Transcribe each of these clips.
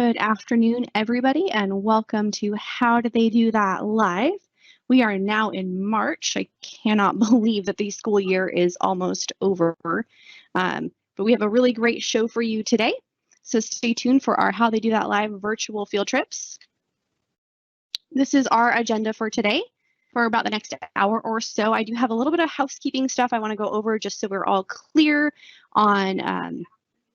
Good afternoon, everybody, and welcome to How Did They Do That Live. We are now in March. I cannot believe that the school year is almost over, but we have a really great show for you today. So stay tuned for our How They Do That Live virtual field trips. This is our agenda for today. For about the next hour or so, I do have a little bit of housekeeping stuff I want to go over just so we're all clear on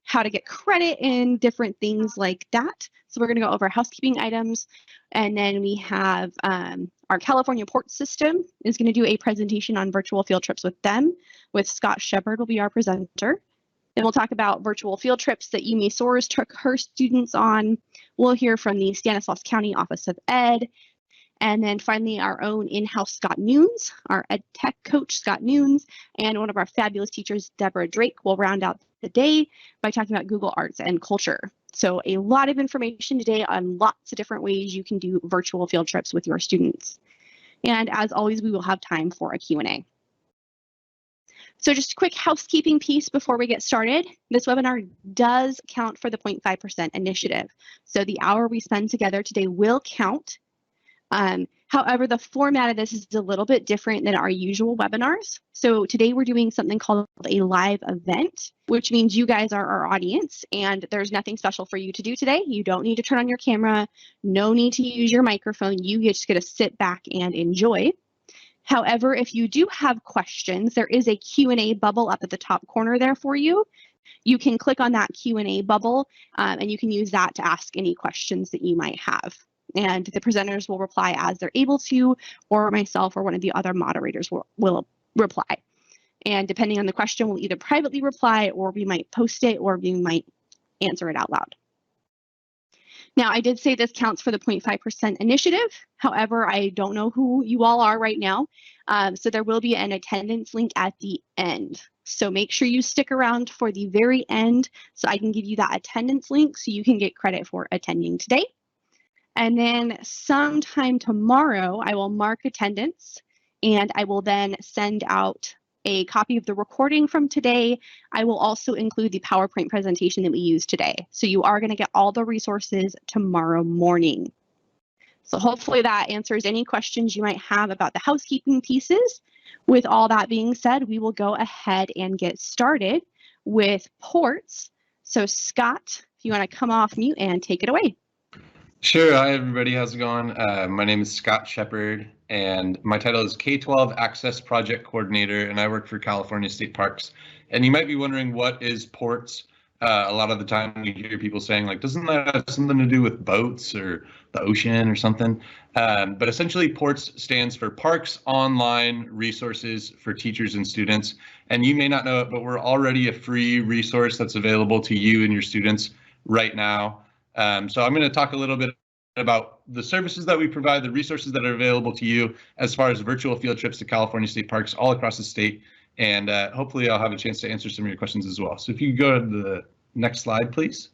how to get credit and different things like that. So we're going to go over housekeeping items, and then we have our California port system is going to do a presentation on virtual field trips with them, with Scott Shepard will be our presenter. Then we'll talk about virtual field trips that Yumi Soares took her students on. We'll hear from the Stanislaus County Office of Ed. And then finally, our own in-house Scott Nunes, our ed tech coach, Scott Nunes, and one of our fabulous teachers, Deborah Drake, will round out the day by talking about Google Arts and Culture. So a lot of information today on lots of different ways you can do virtual field trips with your students. And as always, we will have time for a Q&A. So just a quick housekeeping piece before we get started. This webinar does count for the 0.5% initiative. So the hour we spend together today will count. However, the format of this is a little bit different than our usual webinars. So today we're doing something called a live event, which means you guys are our audience and there's nothing special for you to do today. You don't need to turn on your camera, no need to use your microphone. You just get to sit back and enjoy. However, if you do have questions, there is a Q&A bubble up at the top corner there for you. You can click on that Q&A bubble and you can use that to ask any questions that you might have. And the presenters will reply as they're able to, or myself or one of the other moderators will reply. And depending on the question, we'll either privately reply or we might post it or we might answer it out loud. Now, I did say this counts for the 0.5% initiative. However, I don't know who you all are right now. So there will be an attendance link at the end. So make sure you stick around for the very end so I can give you that attendance link so you can get credit for attending today. And then sometime tomorrow, I will mark attendance and I will then send out a copy of the recording from today. I will also include the PowerPoint presentation that we used today. So you are going to get all the resources tomorrow morning. So hopefully that answers any questions you might have about the housekeeping pieces. With all that being said, we will go ahead and get started with ports. So Scott, if you want to come off mute and take it away. Sure. Hi, everybody. How's it going? My name is Scott Shepard, and my title is K-12 Access Project Coordinator, and I work for California State Parks. And you might be wondering, what is ports? A lot of the time you hear people saying, like, doesn't that have something to do with boats or the ocean or something? But essentially, ports stands for Parks Online Resources for Teachers and Students. And you may not know it, but we're already a free resource that's available to you and your students right now. So I'm going to talk a little bit about the services that we provide, the resources that are available to you as far as virtual field trips to California State Parks all across the state. And hopefully I'll have a chance to answer some of your questions as well. So if you go to the next slide, please.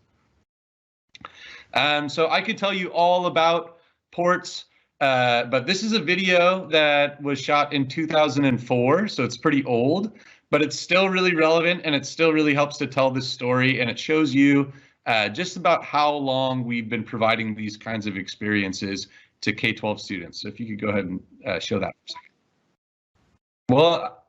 So I could tell you all about ports, but this is a video that was shot in 2004, so it's pretty old, but it's still really relevant and it still really helps to tell this story, and it shows you just about how long we've been providing these kinds of experiences to K-12 students. So if you could go ahead and show that for a second. Well,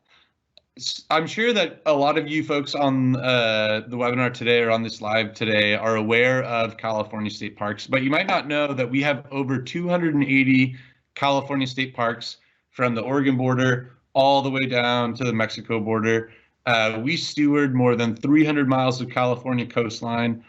I'm sure that a lot of you folks on the webinar today or on this live today are aware of California State Parks, but you might not know that we have over 280 California State Parks from the Oregon border all the way down to the Mexico border. We steward more than 300 miles of California coastline.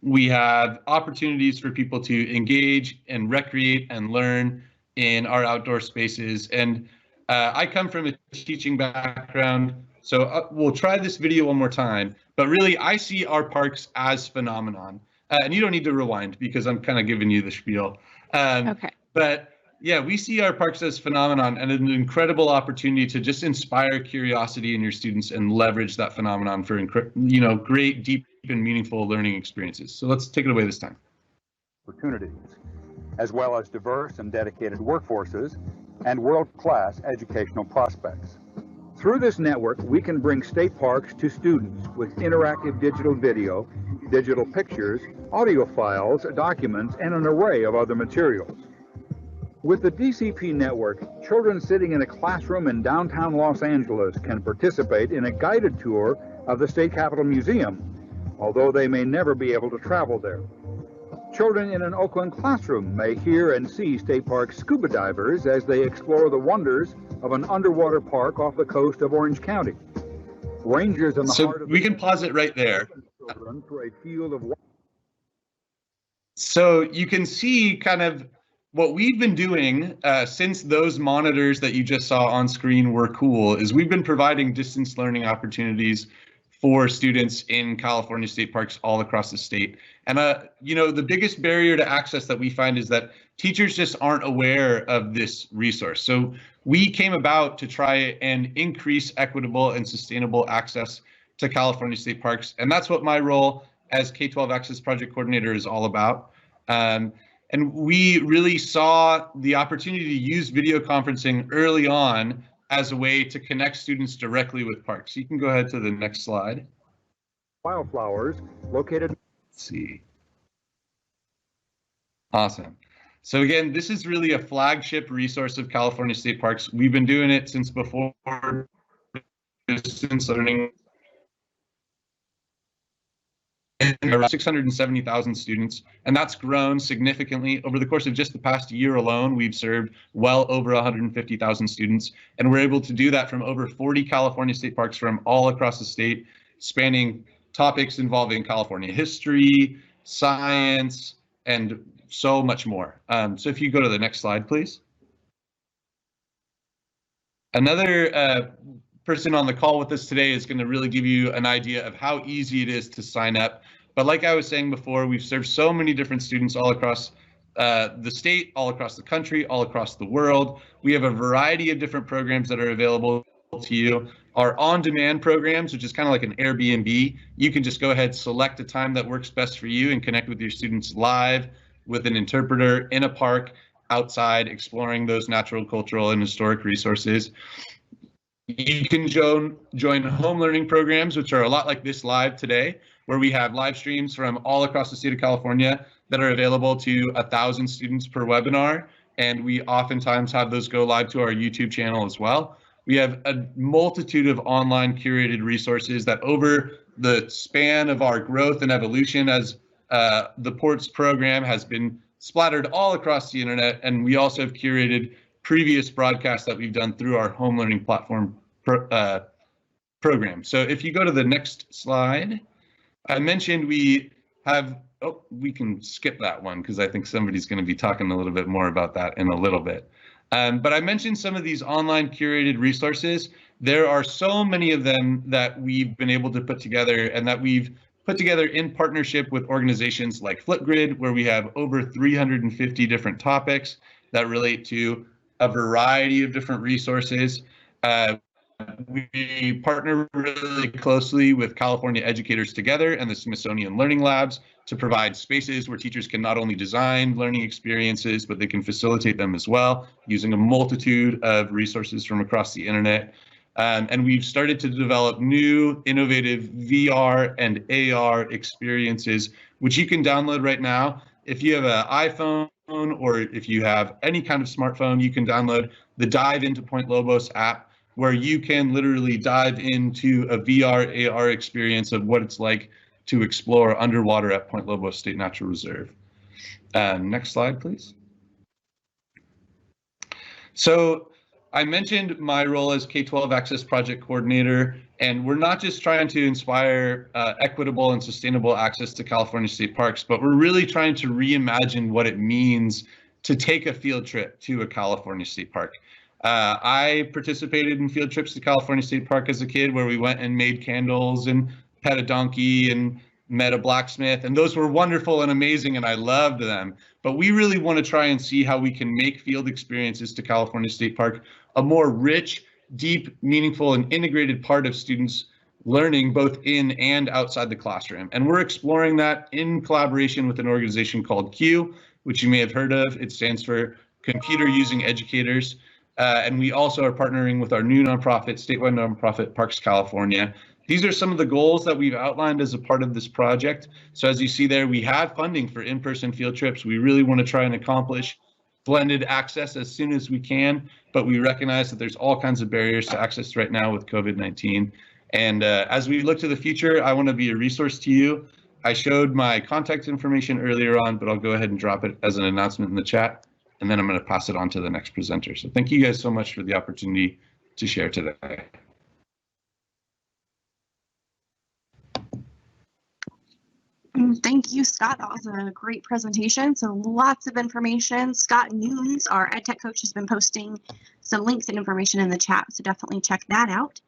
We have opportunities for people to engage and recreate and learn in our outdoor spaces. And I come from a teaching background, so we'll try this video one more time. But really, I see our parks as phenomenon. And you don't need to rewind because I'm kind of giving you the spiel. Okay. But yeah, we see our parks as phenomenon and an incredible opportunity to just inspire curiosity in your students and leverage that phenomenon for great, deep, and meaningful learning experiences. So let's take it away this time. Opportunities, as well as diverse and dedicated workforces and world-class educational prospects. Through this network, we can bring state parks to students with interactive digital video digital pictures, audio files, documents, and an array of other materials. With the DCP network, children sitting in a classroom in downtown Los Angeles can participate in a guided tour of the State Capitol Museum, although they may never be able to travel there. Children in an Oakland classroom may hear and see State Park scuba divers as they explore the wonders of an underwater park off the coast of Orange County. Rangers in the heart of we can pause it right there. Children through a field of. So you can see kind of what we've been doing since those monitors that you just saw on screen were cool is we've been providing distance learning opportunities for students in California state parks all across the state. And you know, the biggest barrier to access that we find is that teachers just aren't aware of this resource. So we came about to try and increase equitable and sustainable access to California state parks. And that's what my role as K-12 Access Project Coordinator is all about. And we really saw the opportunity to use video conferencing early on as a way to connect students directly with parks. You can go ahead to the next slide. Wildflowers located. Let's see. Awesome. So again, this is really a flagship resource of California state parks. We've been doing it since before distance learning. Around 670,000 students, and that's grown significantly over the course of just the past year alone. We've served well over 150,000 students, and we're able to do that from over 40 California state parks from all across the state, spanning topics involving California history, science, and so much more. So if you go to the next slide, please. Another person on the call with us today is going to really give you an idea of how easy it is to sign up. But like I was saying before, we've served so many different students all across the state, all across the country, all across the world. We have a variety of different programs that are available to you. Our on-demand programs, which is kind of like an Airbnb, you can just go ahead, select a time that works best for you and connect with your students live with an interpreter in a park outside, exploring those natural, cultural, and historic resources. You can join home learning programs, which are a lot like this live today, where we have live streams from all across the state of California that are available to 1,000 students per webinar. And we oftentimes have those go live to our YouTube channel as well. We have a multitude of online curated resources that over the span of our growth and evolution as the Ports program has been splattered all across the internet. And we also have curated previous broadcasts that we've done through our home learning platform program. So if you go to the next slide, I mentioned we have, oh, we can skip that one because I think somebody's going to be talking a little bit more about that in a little bit. But I mentioned some of these online curated resources. There are so many of them that we've been able to put together and that we've put together in partnership with organizations like Flipgrid, where we have over 350 different topics that relate to a variety of different resources. We partner really closely with California Educators Together and the Smithsonian Learning Labs to provide spaces where teachers can not only design learning experiences, but they can facilitate them as well, using a multitude of resources from across the internet. And we've started to develop new innovative VR and AR experiences, which you can download right now. If you have an iPhone or if you have any kind of smartphone, you can download the Dive into Point Lobos app, where you can literally dive into a VR AR experience of what it's like to explore underwater at Point Lobos State Natural Reserve. Next slide, please. So I mentioned my role as K-12 Access Project Coordinator, and we're not just trying to inspire equitable and sustainable access to California state parks, but we're really trying to reimagine what it means to take a field trip to a California state park. I participated in field trips to California State Park as a kid, where we went and made candles and pet a donkey and met a blacksmith, and those were wonderful and amazing, and I loved them. But we really want to try and see how we can make field experiences to California State Park a more rich, deep, meaningful, and integrated part of students' learning both in and outside the classroom. And we're exploring that in collaboration with an organization called CUE, which you may have heard of. It stands for Computer Using Educators. And we also are partnering with our new nonprofit, statewide nonprofit, Parks California, these are some of the goals that we've outlined as a part of this project. So as you see there, we have funding for in-person field trips. We really want to try and accomplish blended access as soon as we can, but we recognize that there's all kinds of barriers to access right now with COVID-19. And as we look to the future, I want to be a resource to you. I showed my contact information earlier on, but I'll go ahead and drop it as an announcement in the chat, and then I'm going to pass it on to the next presenter. So thank you guys so much for the opportunity to share today. Thank you, Scott. That was a great presentation. So lots of information. Scott Nunes, our EdTech coach, has been posting some links and information in the chat, so definitely check that out.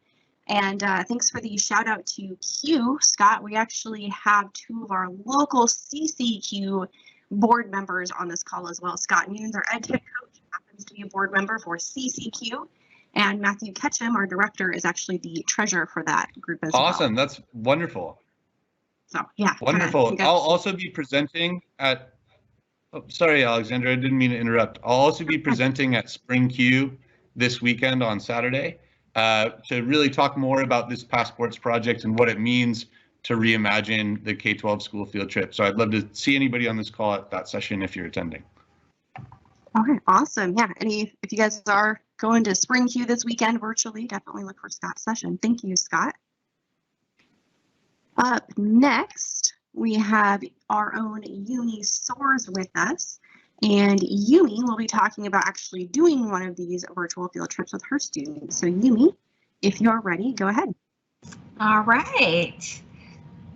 And thanks for the shout out to Q, Scott. We actually have two of our local CCQ board members on this call as well. Scott Nunes, our EdTech coach, happens to be a board member for CCQ. And Matthew Ketchum, our director, is actually the treasurer for that group as well. Awesome. That's wonderful. So yeah. Wonderful. I'll also be presenting at, oh, sorry, Alexandra, I didn't mean to interrupt. I'll also be presenting at Spring Q this weekend on Saturday to really talk more about this Passports project and what it means to reimagine the K-12 school field trip. So I'd love to see anybody on this call at that session if you're attending. Okay, awesome. Yeah, if you guys are going to Spring Q this weekend virtually, definitely look for Scott's session. Thank you, Scott. Up next, we have our own Yumi Soars with us, and Yumi will be talking about actually doing one of these virtual field trips with her students. So Yumi, if you're ready, go ahead. All right.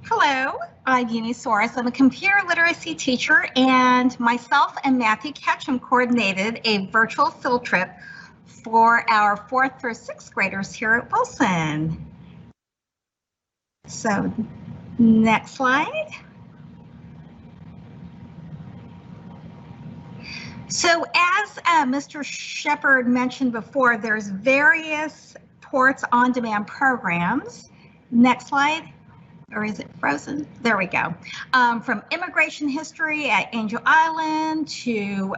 Hello, I'm Yumi Soares. I'm a computer literacy teacher, and myself and Matthew Ketchum coordinated a virtual field trip for our 4th through 6th graders here at Wilson. So, next slide. So, as Mr. Shepard mentioned before, there's various Ports on-demand programs. Next slide. Or is it frozen? There we go. From immigration history at Angel Island to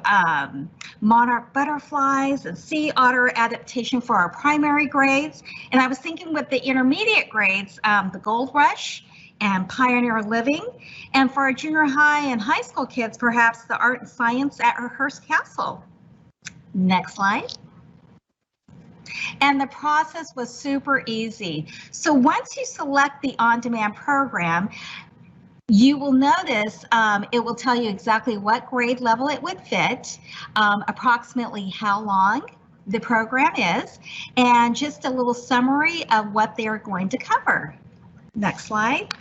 monarch butterflies and sea otter adaptation for our primary grades. And I was thinking with the intermediate grades, the Gold Rush and Pioneer Living. And for our junior high and high school kids, perhaps the art and science at Hearst Castle. Next slide. And the process was super easy. So once you select the on-demand program, you will notice it will tell you exactly what grade level it would fit, approximately how long the program is, and just a little summary of what they're going to cover. Next slide.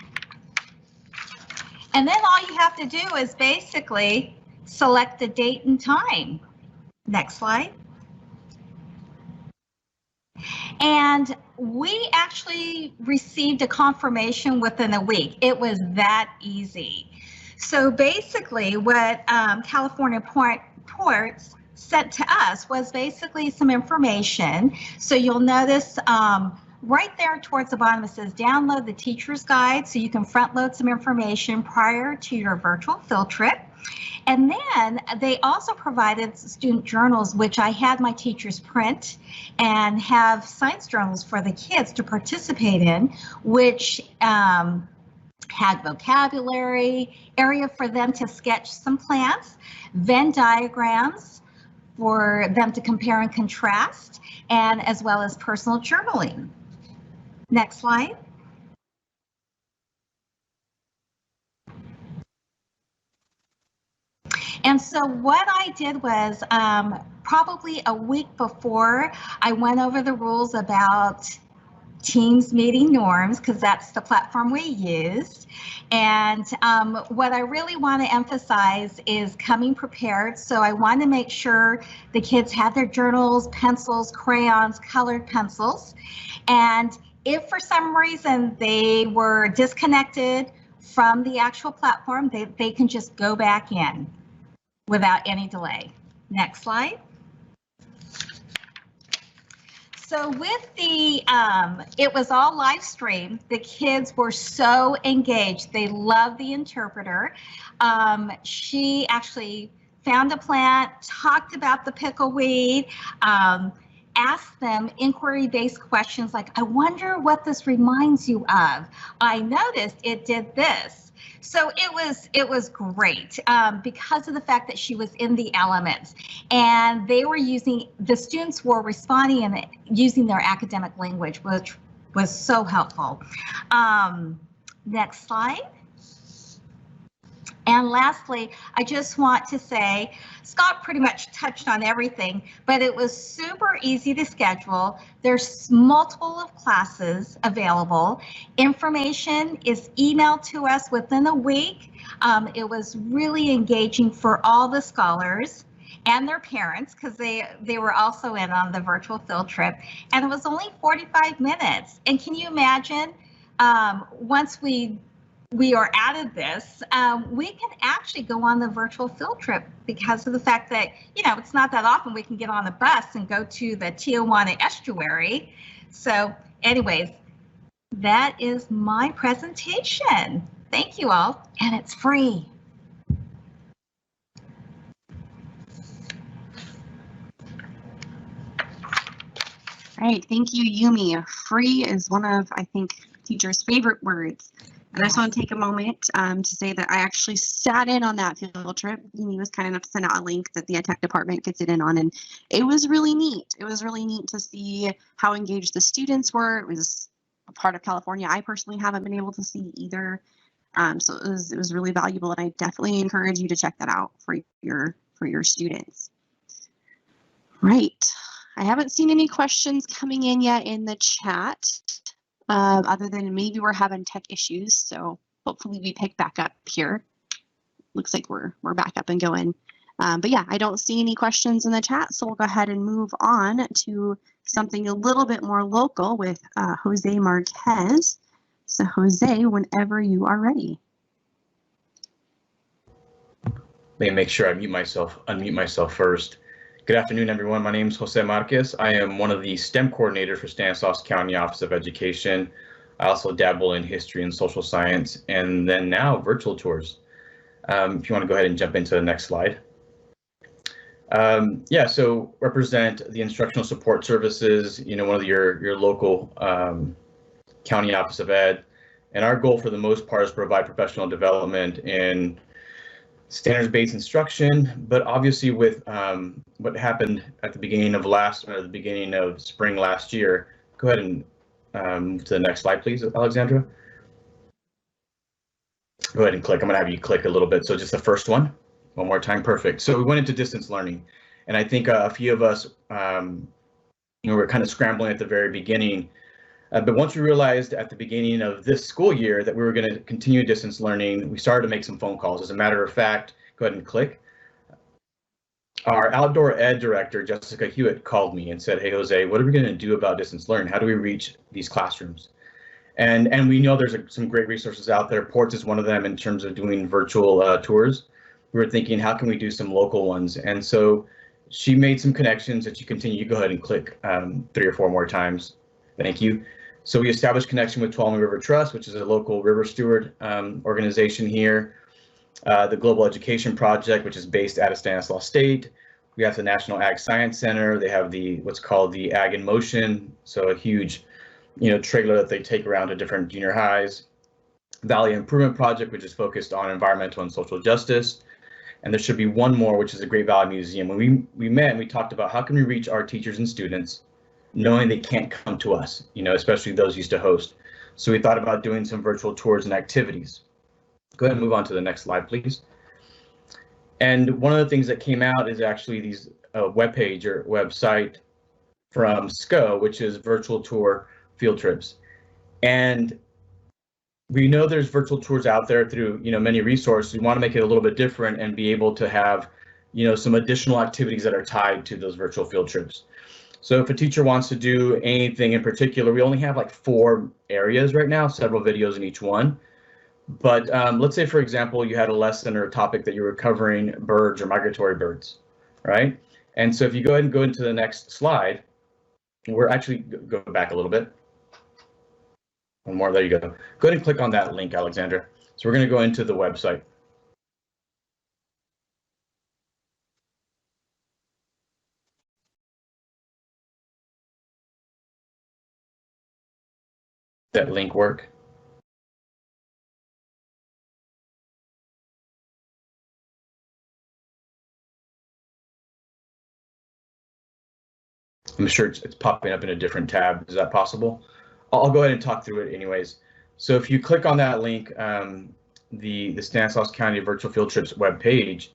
And then all you have to do is basically select the date and time. Next slide. And we actually received a confirmation within a week. It was that easy. So basically what California Ports sent to us was basically some information. So you'll notice right there towards the bottom it says download the teacher's guide, so you can front load some information prior to your virtual field trip. And then they also provided student journals, which I had my teachers print and have science journals for the kids to participate in, which had vocabulary, area for them to sketch some plants, Venn diagrams for them to compare and contrast, and as well as personal journaling. Next slide. And so what I did was probably a week before, I went over the rules about Teams meeting norms, because that's the platform we used. And what I really want to emphasize is coming prepared. So I want to make sure the kids had their journals, pencils, crayons, colored pencils. And if for some reason they were disconnected from the actual platform, they can just go back in without any delay. Next slide. So with the, it was all live streamed. The kids were so engaged. They loved the interpreter. She actually found a plant, talked about the pickleweed, ask them inquiry-based questions like, I wonder what this reminds you of. I noticed it did this. So it was great because of the fact that she was in the elements, and the students were responding and using their academic language, which was so helpful. Next slide. And lastly, I just want to say, Scott pretty much touched on everything, but it was super easy to schedule. There's multiple of classes available. Information is emailed to us within a week. It was really engaging for all the scholars and their parents, because they were also in on the virtual field trip, and it was only 45 minutes. And can you imagine, once we are added this, we can actually go on the virtual field trip because of the fact that, you know, it's not that often we can get on the bus and go to the Tijuana estuary. So anyways, that is my presentation. Thank you all, and it's free. All right, thank you, Yumi. Free is one of, I think, teachers' favorite words. And I just want to take a moment to say that I actually sat in on that field trip. Yumi was kind enough to send out a link that the tech department could sit in on, and it was really neat. It was really neat to see how engaged the students were. It was a part of California I personally haven't been able to see either. So it was really valuable, and I definitely encourage you to check that out for your students. Right. I haven't seen any questions coming in yet in the chat, other than maybe we're having tech issues. So hopefully we pick back up here. Looks like we're back up and going. But yeah, I don't see any questions in the chat, so we'll go ahead and move on to something a little bit more local with Jose Marquez. So Jose, whenever you are ready. Let me make sure I unmute myself first. Good afternoon, everyone. My name is Jose Marquez. I am one of the STEM coordinators for Stanislaus County Office of Education. I also dabble in history and social science, and then now virtual tours. If you want to go ahead and jump into the next slide. Yeah, so represent the instructional support services, you know, one of your local county office of ed. And our goal for the most part is to provide professional development in standards-based instruction, but obviously with what happened at the beginning of spring last year. Go ahead and move to the next slide, please, Alexandra. Go ahead and click. I'm going to have you click a little bit. So just the first one more time. Perfect. So we went into distance learning, and I think a few of us, you know, we're kind of scrambling at the very beginning. But once we realized at the beginning of this school year that we were going to continue distance learning, we started to make some phone calls. As a matter of fact, go ahead and click. Our outdoor ed director, Jessica Hewitt, called me and said, hey, Jose, what are we going to do about distance learning? How do we reach these classrooms? And we know there's some great resources out there. Ports is one of them in terms of doing virtual tours. We were thinking, how can we do some local ones? And so she made some connections that you continue. Go ahead and click 3 or 4 more times. Thank you. So we established connection with Tuolumne River Trust, which is a local river steward organization here. The Global Education Project, which is based out of Stanislaus State. We have the National Ag Science Center. They have what's called the Ag in Motion, so a huge, you know, trailer that they take around to different junior highs. Valley Improvement Project, which is focused on environmental and social justice. And there should be one more, which is the Great Valley Museum. When we met and we talked about how can we reach our teachers and students knowing they can't come to us, you know, especially those used to host. So we thought about doing some virtual tours and activities. Go ahead and move on to the next slide, please. And one of the things that came out is actually these webpage or website from SCO, which is Virtual Tour Field Trips. And we know there's virtual tours out there through, you know, many resources. We want to make it a little bit different and be able to have, you know, some additional activities that are tied to those virtual field trips. So if a teacher wants to do anything in particular, we only have like 4 areas right now, several videos in each one. But let's say, for example, you had a lesson or a topic that you were covering birds or migratory birds, right? And so if you go ahead and go into the next slide, we're actually go back a little bit. One more, there you go. Go ahead and click on that link, Alexandra. So we're going to go into the website. that link work? I'm sure it's popping up in a different tab. Is that possible? I'll go ahead and talk through it anyways. So if you click on that link, the Stanislaus County Virtual Field Trips webpage,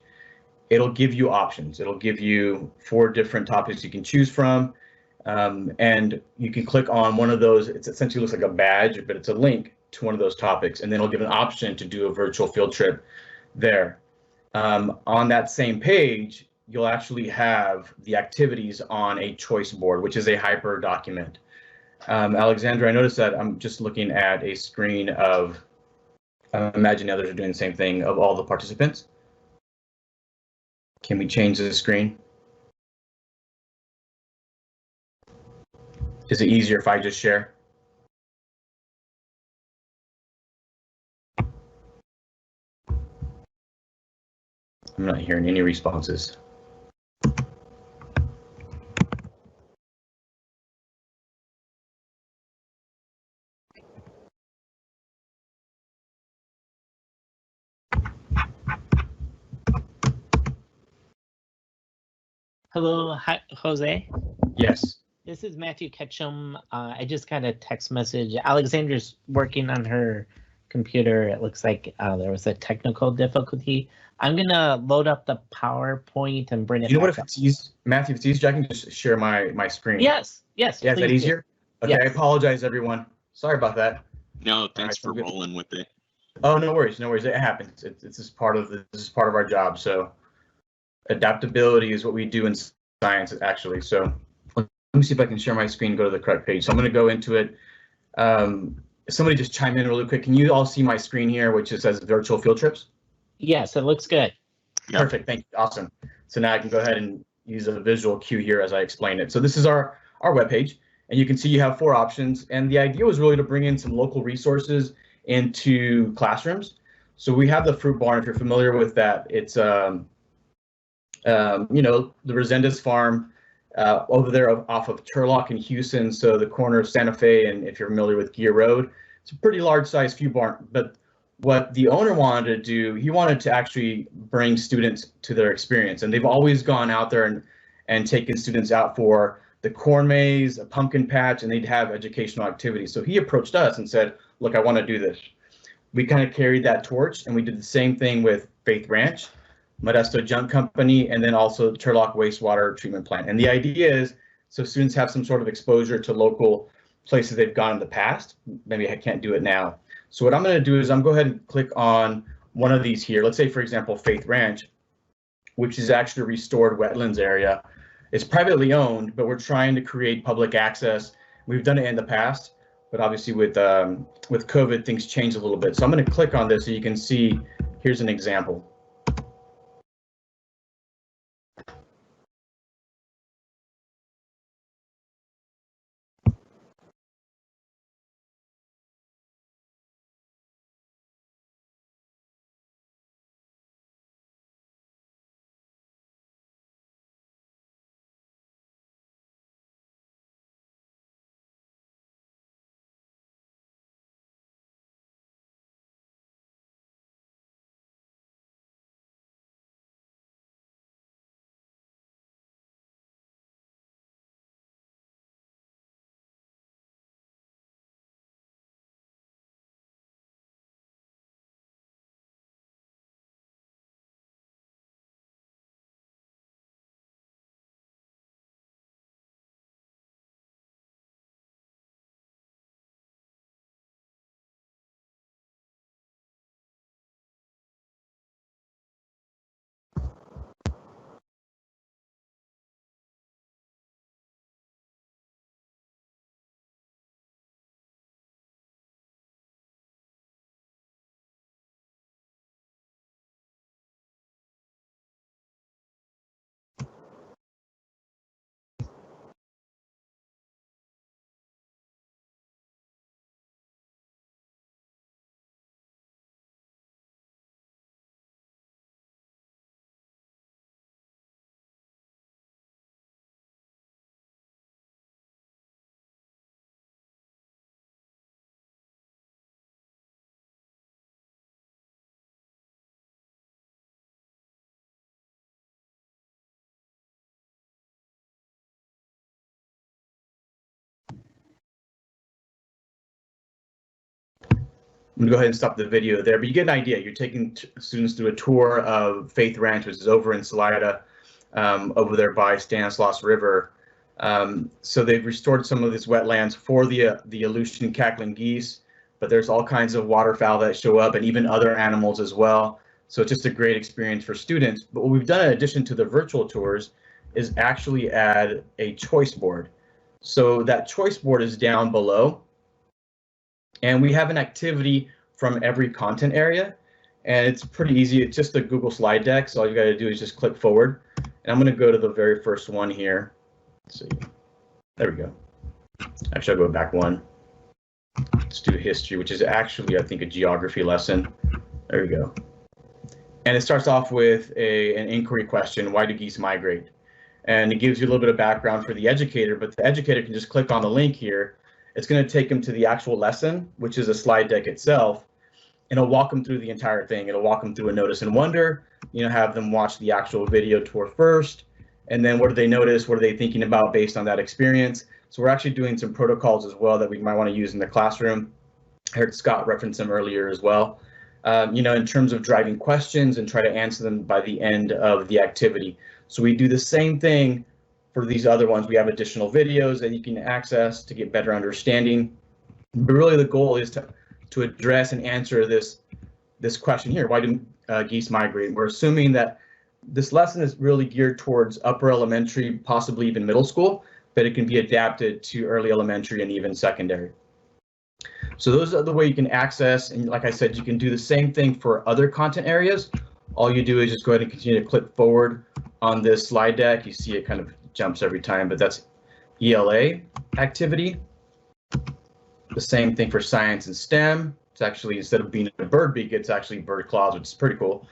it'll give you options. It'll give you 4 different topics you can choose from. And you can click on one of those. It essentially looks like a badge, but it's a link to one of those topics. And then it'll give an option to do a virtual field trip there. On that same page, you'll actually have the activities on a choice board, which is a hyper document. Alexandra, I noticed that I'm just looking at a screen of, imagine others are doing the same thing, of all the participants. Can we change the screen? Is it easier if I just share? I'm not hearing any responses. Hello, hi, Jose. Yes. This is Matthew Ketchum. I just got a text message. Alexandra's working on her computer. It looks like there was a technical difficulty. I'm gonna load up the PowerPoint and bring it. You know what? If it's easy, Matthew, if it's easier, I can just share my screen. Yes. Yes. Yeah, is that easier? Okay. Yes. I apologize, everyone. Sorry about that. No, thanks for rolling with it. Oh, no worries, no worries. It happens. It's just part of this is part of our job. So adaptability is what we do in science, actually. So let me see if I can share my screen, go to the correct page. So I'm going to go into it. Somebody just chime in really quick. Can you all see my screen here, which just says virtual field trips? Yes, it looks good. Yep. Perfect, thank you, awesome. So now I can go ahead and use a visual cue here as I explain it. So this is our webpage, and you can see you have 4 options. And the idea was really to bring in some local resources into classrooms. So we have the fruit barn, if you're familiar with that. It's you know, the Resendez farm over there off of Turlock and Houston, so the corner of Santa Fe, and if you're familiar with Gear Road, it's a pretty large size fruit barn. But what the owner wanted to do, he wanted to actually bring students to their experience, and they've always gone out there and taken students out for the corn maze, a pumpkin patch, and they'd have educational activities. So he approached us and said, look, I want to do this. We kind of carried that torch, and we did the same thing with Faith Ranch, Modesto Junk Company, and then also Turlock Wastewater Treatment Plant. And the idea is so students have some sort of exposure to local places they've gone in the past. Maybe I can't do it now. So what I'm going to do is I'm going to go ahead and click on one of these here. Let's say, for example, Faith Ranch, which is actually a restored wetlands area. It's privately owned, but we're trying to create public access. We've done it in the past, but obviously with COVID, things changed a little bit. So I'm going to click on this so you can see, here's an example. I'm gonna go ahead and stop the video there, but you get an idea. You're taking students through a tour of Faith Ranch, which is over in Salida, over there by Stanislaus River. So they've restored some of these wetlands for the Aleutian cackling geese, but there's all kinds of waterfowl that show up and even other animals as well. So it's just a great experience for students. But what we've done in addition to the virtual tours is actually add a choice board. So that choice board is down below. And we have an activity from every content area, and it's pretty easy. It's just a Google slide deck. So all you got to do is just click forward. And I'm going to go to the very first one here. Let's see. There we go. Actually, I'll go back one. Let's do history, which is actually, I think, a geography lesson. There we go. And it starts off with an inquiry question. Why do geese migrate? And it gives you a little bit of background for the educator, but the educator can just click on the link here. It's going to take them to the actual lesson, which is a slide deck itself, and it'll walk them through the entire thing. It'll walk them through a notice and wonder, have them watch the actual video tour first, and then what do they notice? What are they thinking about based on that experience? So we're actually doing some protocols as well that we might want to use in the classroom. I heard Scott reference them earlier as well. In terms of driving questions and try to answer them by the end of the activity. So we do the same thing for these other ones. We have additional videos that you can access to get better understanding. But really the goal is to address and answer this question here. Why do geese migrate? We're assuming that this lesson is really geared towards upper elementary, possibly even middle school, but it can be adapted to early elementary and even secondary. So those are the way you can access, and like I said, you can do the same thing for other content areas. All you do is just go ahead and continue to click forward on this slide deck. You see it kind of jumps every time, but that's ELA activity. The same thing for science and STEM. It's actually, instead of being a bird beak, it's actually bird claws, which is pretty cool.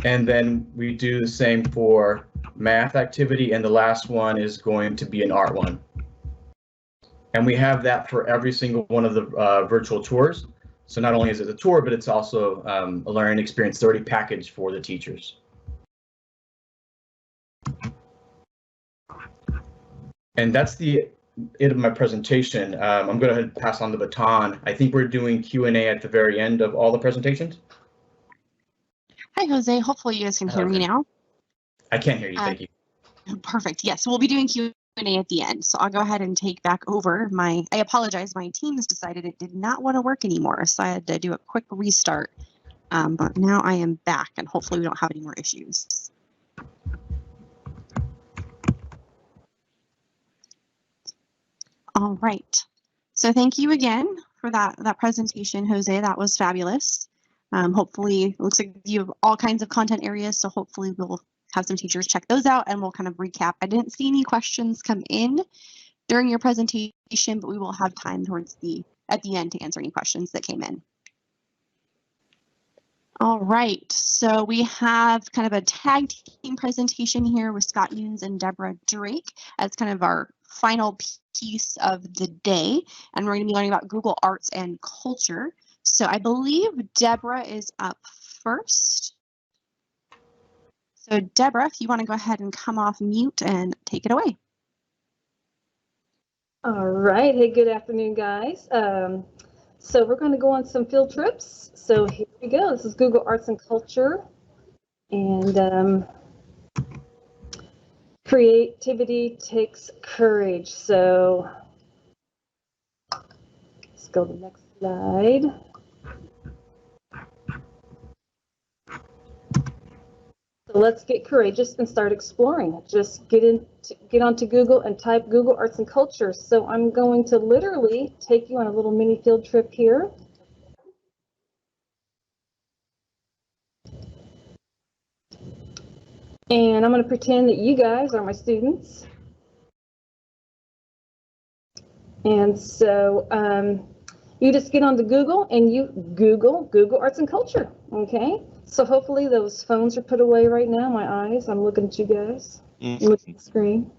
And then we do the same for math activity, and the last one is going to be an art one. And we have that for every single one of the virtual tours. So not only is it a tour, but it's also a learning experience already packaged for the teachers. And that's the end of my presentation. I'm going to pass on the baton. I think we're doing Q&A at the very end of all the presentations. Hi, Jose. Hopefully you guys can hear me now. I can't hear you. Thank you. Perfect. Yes, we'll be doing Q&A at the end. So I'll go ahead and take back over. I apologize. My Teams decided it did not want to work anymore, so I had to do a quick restart. But now I am back, and hopefully we don't have any more issues. All right. So thank you again for that presentation, Jose. That was fabulous. Hopefully, it looks like you have all kinds of content areas, so hopefully we'll have some teachers check those out and we'll kind of recap. I didn't see any questions come in during your presentation, but we will have time at the end to answer any questions that came in. All right, so we have kind of a tag team presentation here with Scott Yunes and Deborah Drake as kind of our final piece of the day, and we're going to be learning about Google Arts and Culture. So I believe Deborah is up first. So Deborah, if you want to go ahead and come off mute and take it away. All right. Hey, good afternoon, guys. So we're going to go on some field trips. So here we go. This is Google Arts and Culture. And creativity takes courage. So let's go to the next slide. So let's get courageous and start exploring. Just get onto Google and type Google Arts and Culture. So I'm going to literally take you on a little mini field trip here. And I'm going to pretend that you guys are my students. And so you just get onto Google and you Google Arts and Culture, okay? So hopefully those phones are put away right now. My eyes, I'm looking at you guys. Look at the screen.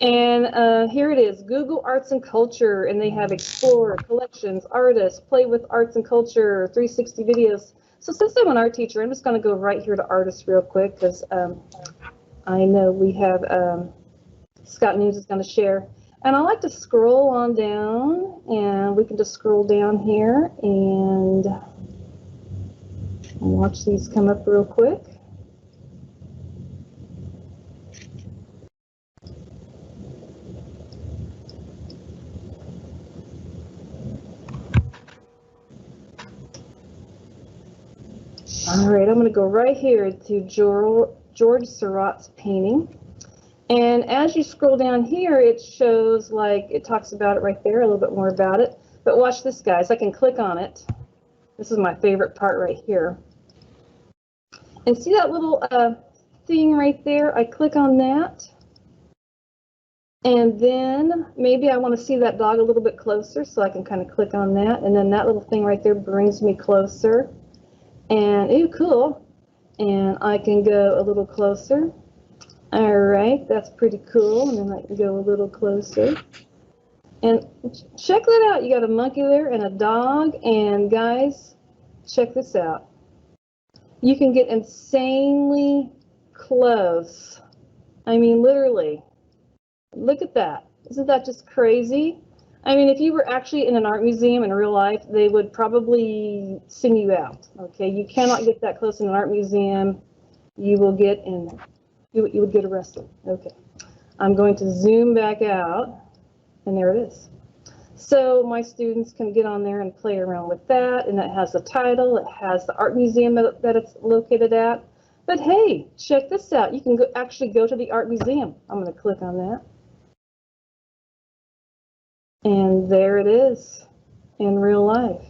And here it is, Google Arts and Culture, and they have Explore, Collections, Artists, Play with Arts and Culture, 360 videos. So since I'm an art teacher, I'm just going to go right here to Artists real quick because I know we have Scott News is going to share. And I like to scroll on down, and we can just scroll down here and watch these come up real quick. All right, I'm going to go right here to George Serrat's painting. And as you scroll down here, it shows, like, it talks about it right there, a little bit more about it. But watch this, guys. I can click on it. This is my favorite part right here. And see that little thing right there? I click on that. And then maybe I want to see that dog a little bit closer, so I can kind of click on that. And then that little thing right there brings me closer. And, ooh, cool. And I can go a little closer. All right, that's pretty cool. And then I can go a little closer. And check that out. You got a monkey there and a dog. And guys, check this out. You can get insanely close. I mean, literally. Look at that. Isn't that just crazy? I mean, if you were actually in an art museum in real life, they would probably sing you out. Okay, you cannot get that close in an art museum. You will get in. You would get arrested. Okay, I'm going to zoom back out, and there it is. So my students can get on there and play around with that, and it has the title. It has the art museum that it's located at. But hey, check this out. You can actually go to the art museum. I'm going to click on that. And there it is in real life.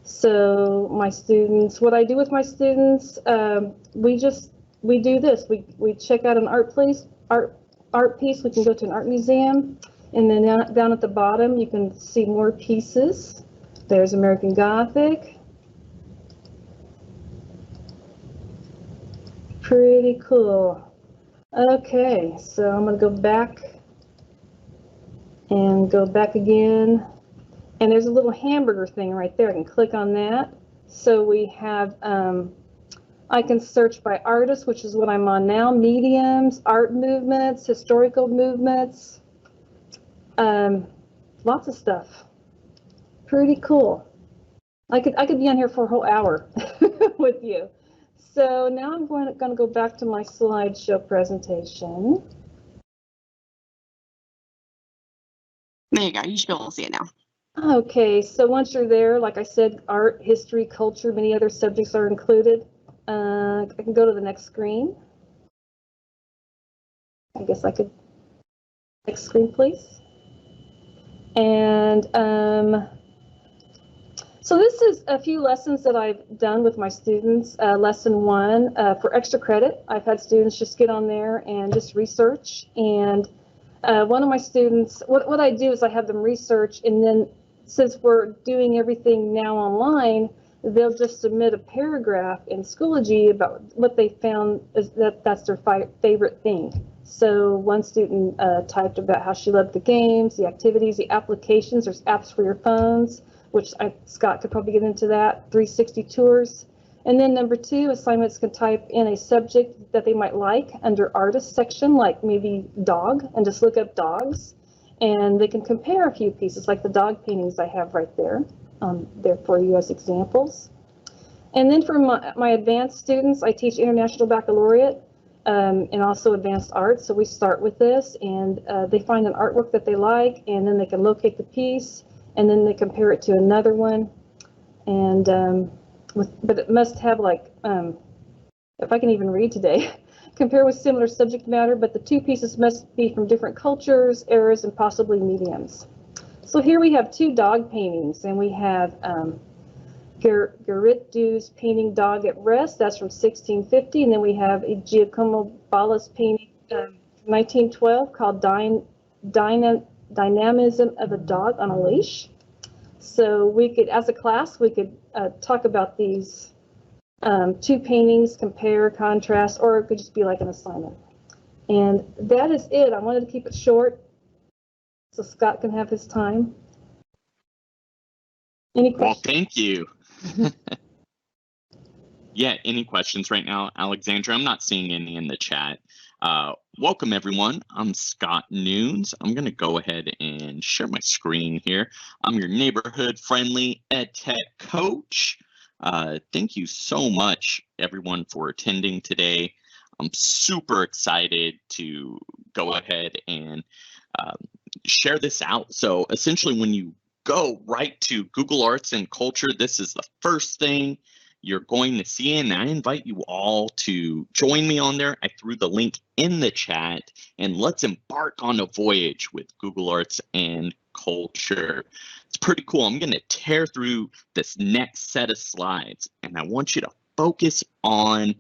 So my students, what I do with my students, we do this. We check out an art piece. We can go to an art museum, and then down at the bottom you can see more pieces. There's American Gothic. Pretty cool. Okay, so I'm going to go back. And go back again, and there's a little hamburger thing right there. I can click on that. So we have, I can search by artist, which is what I'm on now, mediums, art movements, historical movements, lots of stuff. Pretty cool. I could be on here for a whole hour with you. So now I'm going to go back to my slideshow presentation. There you go. You should be able to see it now. Okay, so once you're there, like I said, art, history, culture, many other subjects are included. I can go to the next screen. I guess I could. Next screen, please. And so this is a few lessons that I've done with my students. Lesson 1, for extra credit, I've had students just get on there and just research. And one of my students, what I do is I have them research, and then since we're doing everything now online, they'll just submit a paragraph in Schoology about what they found is that's their favorite thing. So one student typed about how she loved the games, the activities, the applications. There's apps for your phones, which Scott could probably get into that, 360 tours. And then number 2, assignments can type in a subject that they might like under artist section, like maybe dog, and just look up dogs. And they can compare a few pieces, like the dog paintings I have right there, there for you as examples. And then for my advanced students, I teach International Baccalaureate and also Advanced Arts. So we start with this, and they find an artwork that they like, and then they can locate the piece, and then they compare it to another one. And but it must have, like, if I can even read today, compare with similar subject matter, but the 2 pieces must be from different cultures, eras, and possibly mediums. So here we have 2 dog paintings, and we have Garritu's painting Dog at Rest, that's from 1650, and then we have a Giacomo Balla's painting 1912 called Dynamism of a Dog on a Leash. So we could, as a class, we could talk about these 2 paintings, compare, contrast, or it could just be like an assignment. And that is it. I wanted to keep it short so Scott can have his time. Any questions? Well, thank you. Yeah, any questions right now, Alexandra? I'm not seeing any in the chat. Welcome everyone. I'm Scott Nunes. I'm going to go ahead and share my screen here. I'm your neighborhood friendly EdTech coach. Thank you so much everyone for attending today. I'm super excited to go ahead and share this out. So essentially when you go right to Google Arts and Culture, this is the first thing you're going to see, and I invite you all to join me on there. I threw the link in the chat, and let's embark on a voyage with Google Arts and Culture. It's pretty cool. I'm going to tear through this next set of slides, and I want you to focus on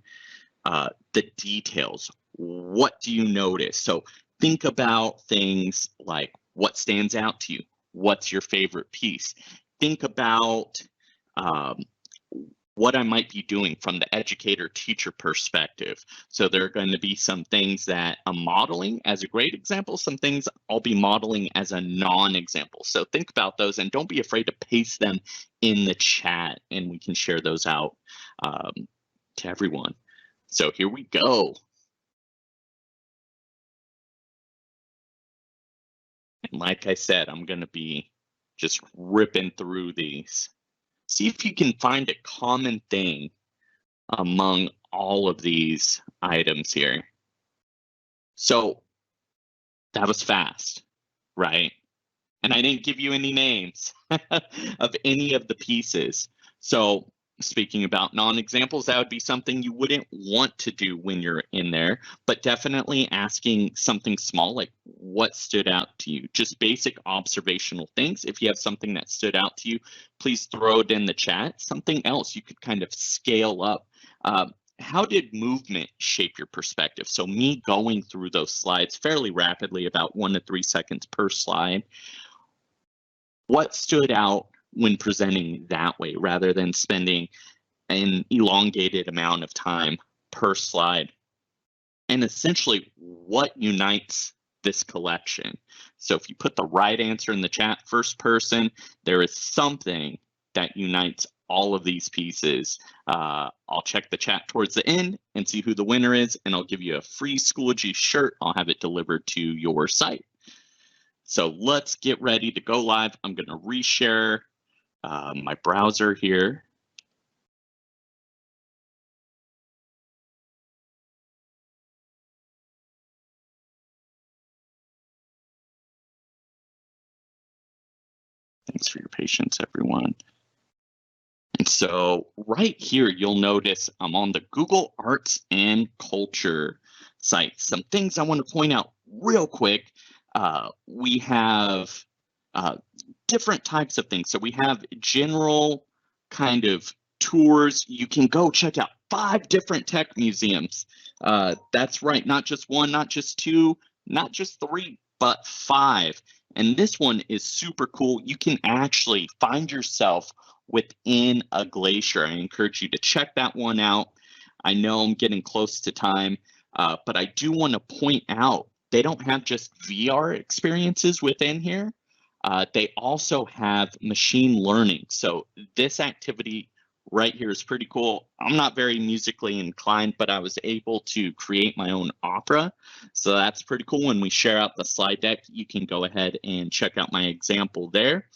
the details. What do you notice? So think about things like what stands out to you. What's your favorite piece? Think about what I might be doing from the educator-teacher perspective. So there are going to be some things that I'm modeling as a great example, some things I'll be modeling as a non-example. So think about those and don't be afraid to paste them in the chat and we can share those out to everyone. So here we go. And like I said, I'm going to be just ripping through these. See if you can find a common thing among all of these items here. So that was fast, right? And I didn't give you any names of any of the pieces. So speaking about non-examples, that would be something you wouldn't want to do when you're in there, but definitely asking something small like what stood out to you, just basic observational things. If you have something that stood out to you, please throw it in the chat. Something else you could kind of scale up. How did movement shape your perspective? So me going through those slides fairly rapidly, about 1 to 3 seconds per slide. What stood out when presenting that way rather than spending an elongated amount of time per slide? And essentially what unites this collection? So if you put the right answer in the chat, first person, there is something that unites all of these pieces. I'll check the chat towards the end and see who the winner is, and I'll give you a free Schoology shirt. I'll have it delivered to your site. So let's get ready to go live. I'm going to reshare my browser here. Thanks for your patience, everyone. And so right here, you'll notice I'm on the Google Arts and Culture site. Some things I want to point out real quick. We have different types of things. So we have general kind of tours. You can go check out 5 different tech museums. That's right, not just 1, not just 2, not just 3, but 5. And this one is super cool. You can actually find yourself within a glacier. I encourage you to check that one out. I know I'm getting close to time, but I do want to point out they don't have just VR experiences within here. They also have machine learning. So this activity right here is pretty cool. I'm not very musically inclined, but I was able to create my own opera. So that's pretty cool. When we share out the slide deck, you can go ahead and check out my example there.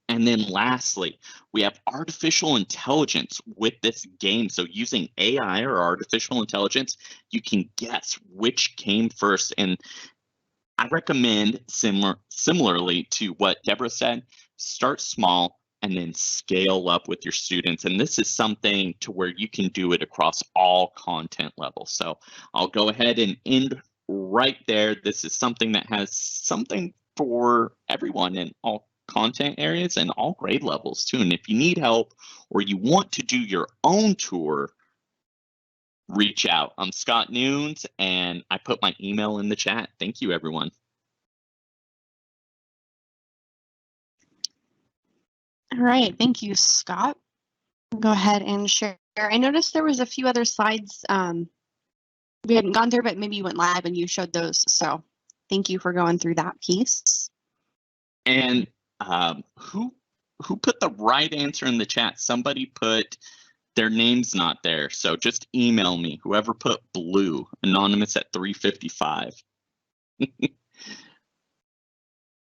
And then lastly, we have artificial intelligence with this game. So using AI or artificial intelligence, you can guess which came first. And I recommend similarly to what Deborah said, start small and then scale up with your students. And this is something to where you can do it across all content levels. So I'll go ahead and end right there. This is something that has something for everyone in all content areas and all grade levels too. And if you need help or you want to do your own tour, reach out. I'm Scott Nunes and I put my email in the chat. Thank you, everyone. All right, thank you, Scott. Go ahead and share. I noticed there was a few other slides we hadn't gone through, but maybe you went live and you showed those. So thank you for going through that piece. And who put the right answer in the chat? Somebody put Their name's not there, so just email me. Whoever put blue, anonymous at 355.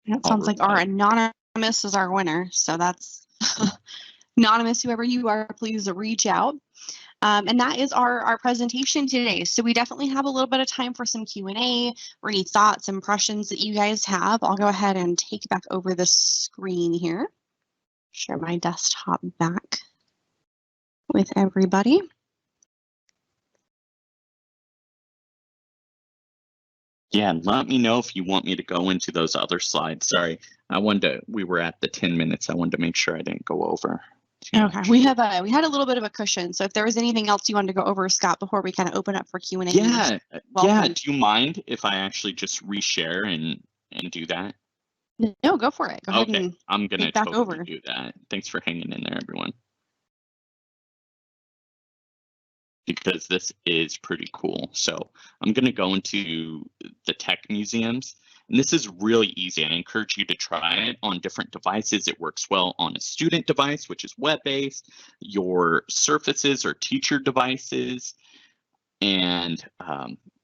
That sounds like our anonymous is our winner. So that's anonymous, whoever you are, please reach out. And that is our presentation today. So we definitely have a little bit of time for some Q&A or any thoughts, impressions that you guys have. I'll go ahead and take back over the screen here. Share my desktop back with everybody. Yeah, let me know if you want me to go into those other slides. Sorry, we were at the 10 minutes. I wanted to make sure I didn't go over. Okay, we had a little bit of a cushion. So if there was anything else you wanted to go over, Scott, before we kind of open up for Q&A. Yeah. Do you mind if I actually just reshare and do that? No, go for it. Go ahead. Okay, and I'm gonna back totally over. do that. Thanks for hanging in there, everyone. Because this is pretty cool. So I'm going to go into the tech museums, and this is really easy. I encourage you to try it on different devices. It works well on a student device, which is web-based, your Surfaces or teacher devices, and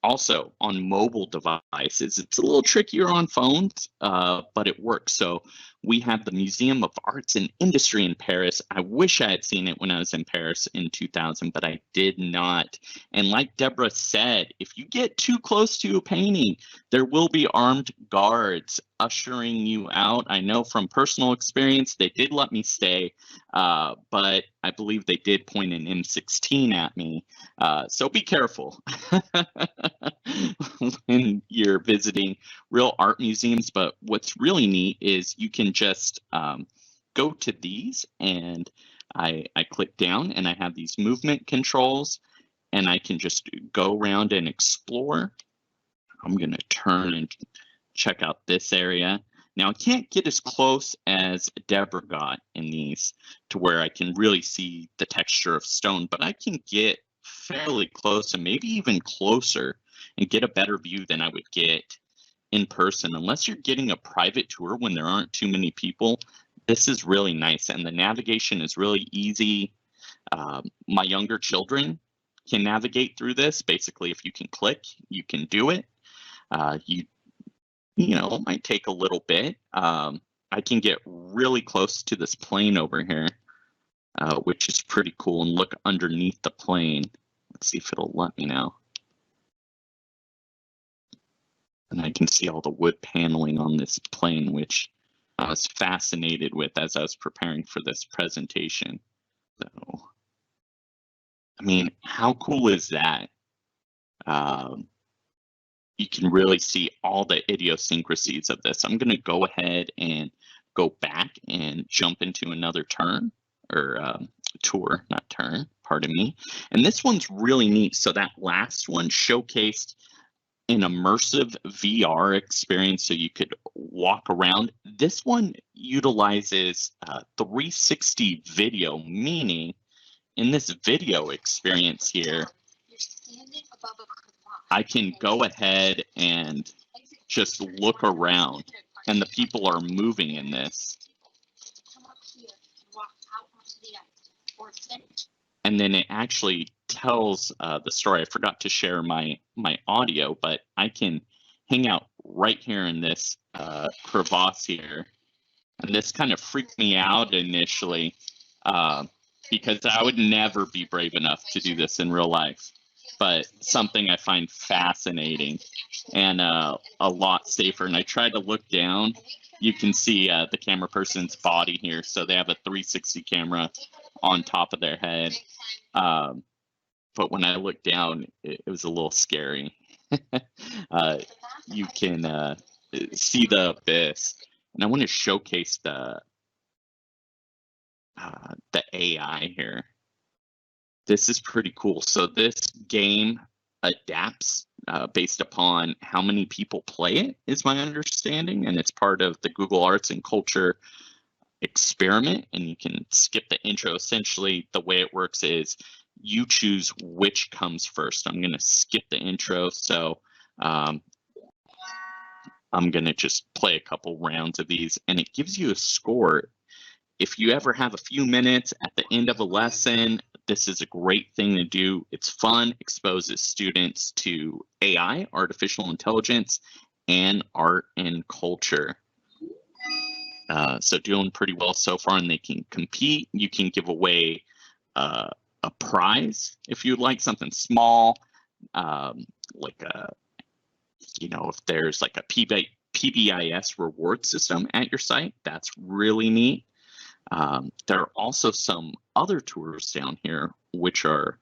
also on mobile devices. It's a little trickier on phones, but it works. So we have the Museum of Arts and Industry in Paris. I wish I had seen it when I was in Paris in 2000, but I did not. And like Deborah said, if you get too close to a painting, there will be armed guards ushering you out. I know from personal experience, they did let me stay, but I believe they did point an M16 at me. So be careful when you're visiting real art museums. But what's really neat is you can just go to these, and I click down and I have these movement controls, and I can just go around and explore. I'm going to turn and check out this area. Now I can't get as close as Deborah got in these to where I can really see the texture of stone, but I can get fairly close and maybe even closer and get a better view than I would get in person. Unless you're getting a private tour when there aren't too many people, this is really nice, and the navigation is really easy. My younger children can navigate through this. Basically, if you can click, you can do it. You know, it might take a little bit. I can get really close to this plane over here, which is pretty cool, and look underneath the plane. Let's see if it'll let me now. And I can see all the wood paneling on this plane, which I was fascinated with as I was preparing for this presentation. So, I mean, how cool is that? You can really see all the idiosyncrasies of this. I'm going to go ahead and go back and jump into another turn, or tour, not turn, pardon me. And this one's really neat. So that last one showcased an immersive VR experience so you could walk around. This one utilizes 360 video, meaning in this video experience here, I can go ahead and just look around, and the people are moving in this. And then it actually tells the story. I forgot to share my audio, but I can hang out right here in this crevasse here. And this kind of freaked me out initially because I would never be brave enough to do this in real life. But something I find fascinating and a lot safer. And I try to look down. You can see the camera person's body here. So they have a 360 camera on top of their head. But when I looked down, it was a little scary. You can see the abyss. And I want to showcase the AI here. This is pretty cool. So this game adapts based upon how many people play it, is my understanding, and it's part of the Google Arts and Culture experiment. And you can skip the intro. Essentially, the way it works is you choose which comes first. I'm going to skip the intro, so I'm going to just play a couple rounds of these, and it gives you a score. If you ever have a few minutes at the end of a lesson, this is a great thing to do. It's fun, exposes students to AI, artificial intelligence, and art and culture. So doing pretty well so far, and they can compete. You can give away a prize if you'd like, something small, like a, if there's like a PBIS reward system at your site, that's really neat. There are also some other tours down here which are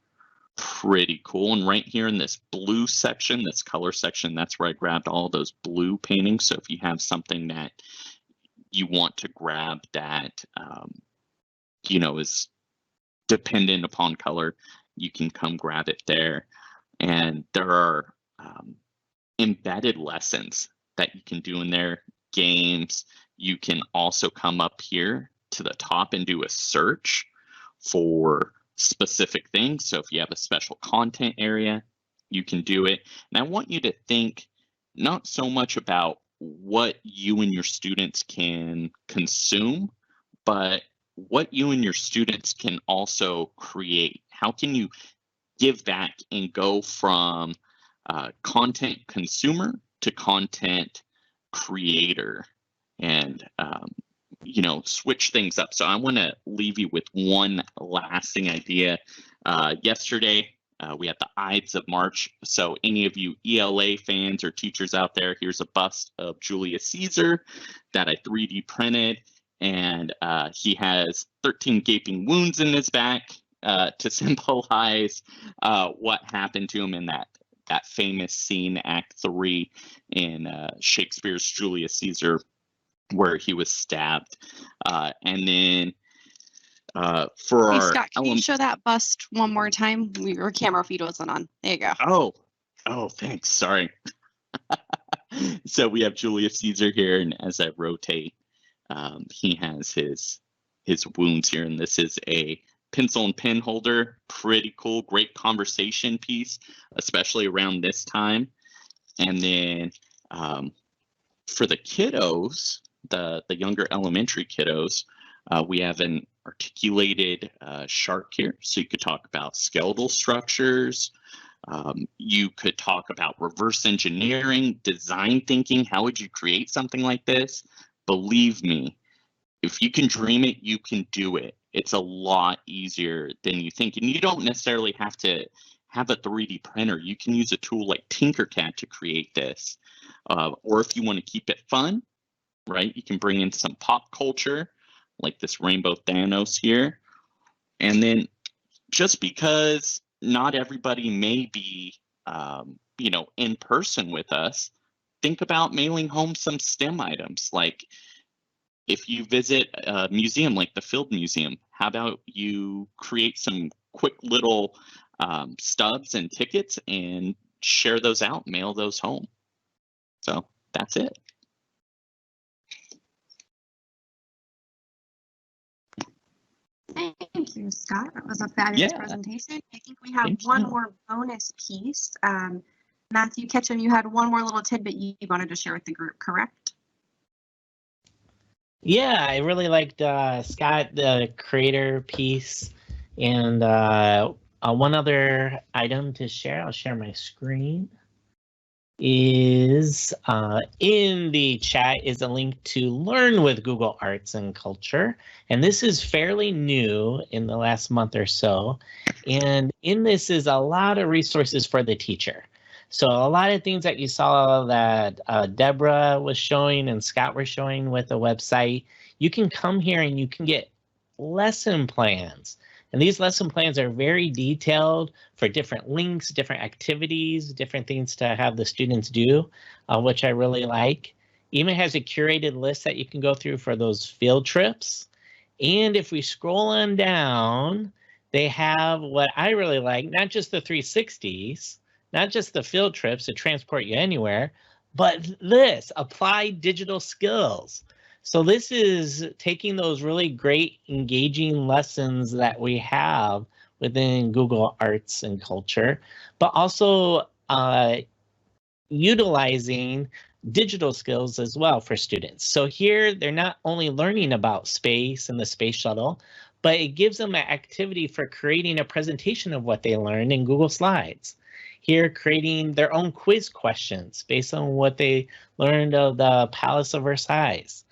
pretty cool, and right here in this blue section, this color section, that's where I grabbed all those blue paintings. So if you have something that you want to grab that is dependent upon color, you can come grab it there. And there are embedded lessons that you can do in there, games. You can also come up here to the top and do a search for specific things. So if you have a special content area, you can do it. And I want you to think not so much about what you and your students can consume, but what you and your students can also create. How can you give back and go from content consumer to content creator, and switch things up? So I want to leave you with one lasting idea. Yesterday, we had the Ides of March. So any of you ELA fans or teachers out there, here's a bust of Julius Caesar that I 3D printed. And he has 13 gaping wounds in his back to symbolize what happened to him in that famous scene, Act 3 in Shakespeare's Julius Caesar, where he was stabbed. And then for hey, our Scott, can you show that bust one more time? Your camera feed wasn't on. There you go. Oh, thanks. Sorry. So we have Julius Caesar here, and as I rotate, he has his wounds here, and this is a pencil and pen holder. Pretty cool, great conversation piece, especially around this time. And then for the kiddos, the younger elementary kiddos, we have an articulated shark here. So you could talk about skeletal structures. You could talk about reverse engineering, design thinking. How would you create something like this? Believe me, if you can dream it, you can do it. It's a lot easier than you think. And you don't necessarily have to have a 3D printer. You can use a tool like Tinkercad to create this. Or if you want to keep it fun, right, you can bring in some pop culture, like this Rainbow Thanos here. And then just because not everybody may be, in person with us, think about mailing home some STEM items. Like if you visit a museum like the Field Museum, how about you create some quick little stubs and tickets and share those out, mail those home. So that's it. Thank you, Scott. That was a fabulous presentation. I think we have one more bonus piece. Matthew Ketchum, you had one more little tidbit you wanted to share with the group, correct? Yeah, I really liked Scott, the creator piece. And one other item to share, I'll share my screen, is in the chat is a link to Learn with Google Arts and Culture. And this is fairly new in the last month or so. And in this is a lot of resources for the teacher. So a lot of things that you saw that Deborah was showing and Scott were showing with the website, you can come here and you can get lesson plans. And these lesson plans are very detailed for different links, different activities, different things to have the students do, which I really like. Even has a curated list that you can go through for those field trips. And if we scroll on down, they have what I really like, not just the 360s, not just the field trips to transport you anywhere, but this, applied digital skills. So this is taking those really great engaging lessons that we have within Google Arts and Culture, but also utilizing digital skills as well for students. So here they're not only learning about space and the space shuttle, but it gives them an activity for creating a presentation of what they learned in Google Slides. Here, creating their own quiz questions based on what they learned of the Palace of Versailles.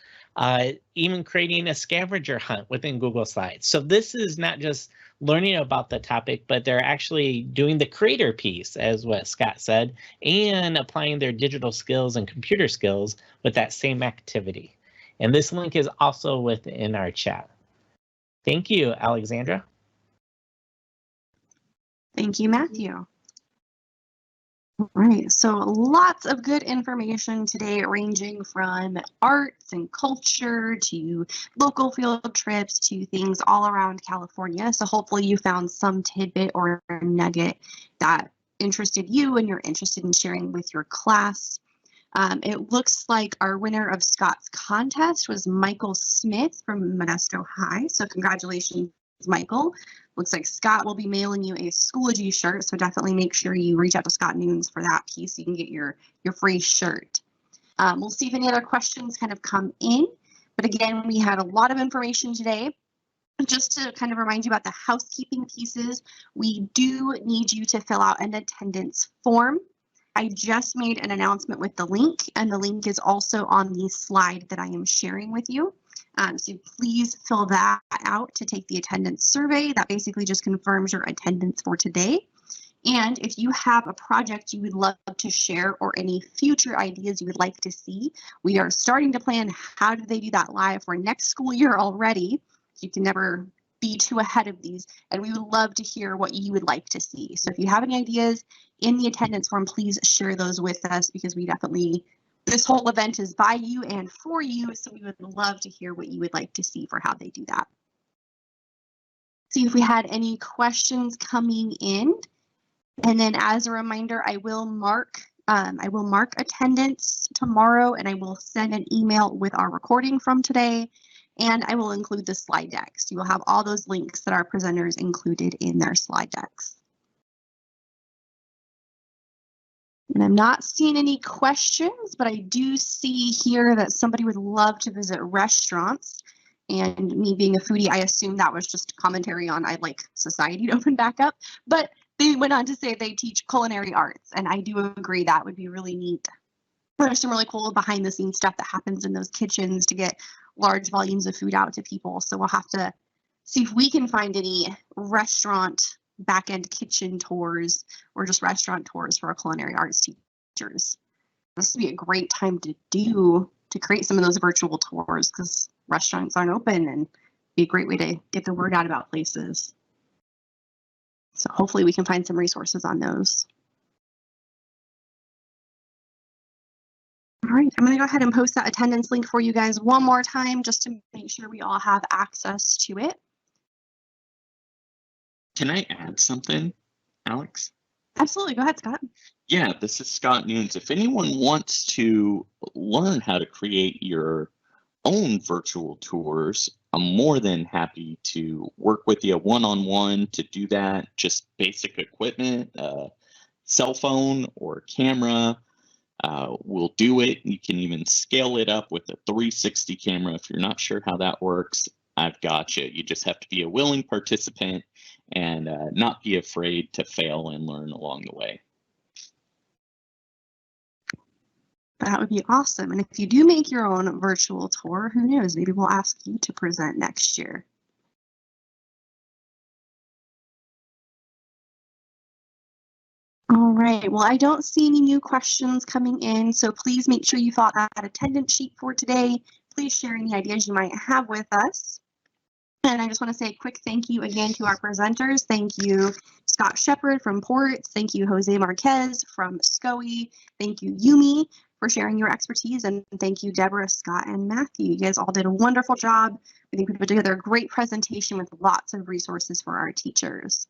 Even creating a scavenger hunt within Google Slides. So this is not just learning about the topic, but they're actually doing the creator piece, as what Scott said, and applying their digital skills and computer skills with that same activity. And this link is also within our chat. Thank you, Alexandra. Thank you, Matthew. All right, so lots of good information today, ranging from arts and culture to local field trips to things all around California. So hopefully you found some tidbit or nugget that interested you and you're interested in sharing with your class. It looks like our winner of Scott's contest was Michael Smith from Modesto High. So congratulations, Michael. Looks like Scott will be mailing you a Schoology shirt, so definitely make sure you reach out to Scott Nunes for that piece so you can get your free shirt. We'll see if any other questions kind of come in, but again, we had a lot of information today. Just to kind of remind you about the housekeeping pieces, we do need you to fill out an attendance form. I just made an announcement with the link, and the link is also on the slide that I am sharing with you. So please fill that out to take the attendance survey. That basically just confirms your attendance for today. And if you have a project you would love to share or any future ideas you would like to see, we are starting to plan how do they do that live for next school year already. You can never be too ahead of these, and we would love to hear what you would like to see. So if you have any ideas in the attendance form, please share those with us, because we definitely, this whole event is by you and for you, so we would love to hear what you would like to see for how they do that. See if we had any questions coming in. And then as a reminder, I will mark attendance tomorrow, and I will send an email with our recording from today, and I will include the slide decks. You will have all those links that our presenters included in their slide decks. And I'm not seeing any questions, but I do see here that somebody would love to visit restaurants. And me being a foodie, I assume that was just commentary on I'd like society to open back up. But they went on to say they teach culinary arts, and I do agree that would be really neat. There's some really cool behind the scenes stuff that happens in those kitchens to get large volumes of food out to people. So we'll have to see if we can find any restaurant back-end kitchen tours or just restaurant tours for our culinary arts teachers. This would be a great time to create some of those virtual tours, because restaurants aren't open, and be a great way to get the word out about places. So hopefully we can find some resources on those. All right, I'm going to go ahead and post that attendance link for you guys one more time, just to make sure we all have access to it. Can I add something, Alex? Absolutely. Go ahead, Scott. Yeah, this is Scott Nunes. If anyone wants to learn how to create your own virtual tours, I'm more than happy to work with you one-on-one to do that. Just basic equipment, cell phone or camera. We'll do it. You can even scale it up with a 360 camera. If you're not sure how that works, I've got you. You just have to be a willing participant and not be afraid to fail and learn along the way. That would be awesome. And if you do make your own virtual tour, who knows, maybe we'll ask you to present next year. All right, well, I don't see any new questions coming in, so please make sure you fill out that attendance sheet for today. Please share any ideas you might have with us. And I just want to say a quick thank you again to our presenters. Thank you, Scott Shepard from Ports. Thank you, Jose Marquez from SCOE. Thank you, Yumi, for sharing your expertise. And thank you, Deborah, Scott, and Matthew. You guys all did a wonderful job. I think we put together a great presentation with lots of resources for our teachers.